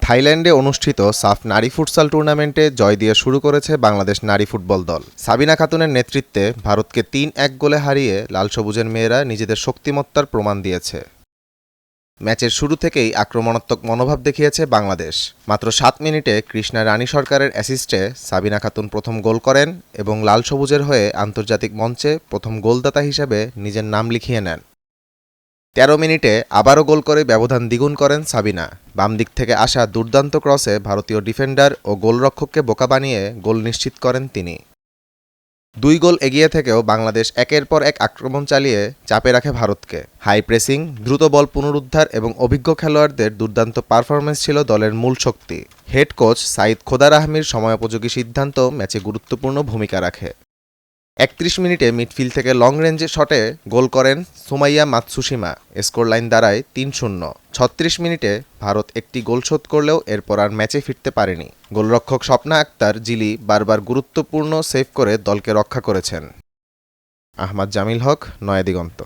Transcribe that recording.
থাইল্যান্ডে অনুষ্ঠিত সাফ নারী ফুটসাল টুর্নামেন্টে জয় দিয়ে শুরু করেছে বাংলাদেশ নারী ফুটবল দল। সাবিনা খাতুনের নেতৃত্বে ভারতকে ৩-১ গোলে হারিয়ে লাল সবুজের মেয়েরা নিজেদের শক্তিমত্তার প্রমাণ দিয়েছে। ম্যাচের শুরু থেকেই আক্রমণাত্মক মনোভাব দেখিয়েছে বাংলাদেশ। মাত্র ৭ মিনিটে কৃষ্ণা রানী সরকারের অ্যাসিস্টে সাবিনা খাতুন প্রথম গোল করেন এবং লাল সবুজের হয়ে আন্তর্জাতিক মঞ্চে প্রথম গোলদাতা হিসেবে নিজের নাম লিখিয়ে নেন। ১৩ মিনিটে আবারও গোল করে ব্যবধান দ্বিগুণ করেন সাবিনা। বাম দিক থেকে আসা দুর্দান্ত ক্রসে ভারতীয় ডিফেন্ডার ও গোলরক্ষককে বোকা বানিয়ে গোল নিশ্চিত করেন তিনি। ২ গোল এগিয়ে থেকেও বাংলাদেশ একের পর এক আক্রমণ চালিয়ে চাপে রাখে ভারতকে। হাই প্রেসিং, দ্রুত বল পুনরুদ্ধার এবং অভিজ্ঞ খেলোয়াড়দের দুর্দান্ত পারফরম্যান্স ছিল দলের মূল শক্তি। হেড কোচ সাইদ খোদার আহমির সময়োপযোগী সিদ্ধান্ত ম্যাচে গুরুত্বপূর্ণ ভূমিকা রাখে। ৩১ মিনিটে মিডফিল্ড থেকে লং রেঞ্জে শটে গোল করেন সুমাইয়া মাতসুশিমা। স্কোর লাইন দাঁড়ায় ৩-০। ৩৬ মিনিটে ভারত একটি গোল শোধ করলেও এরপর আর ম্যাচে ফিরতে পারেনি। গোলরক্ষক স্বপ্না আক্তার জিলি বারবার গুরুত্বপূর্ণ সেভ করে দলকে রক্ষা করেছেন। আহমদ জামিল হক, নয়াদিগন্ত।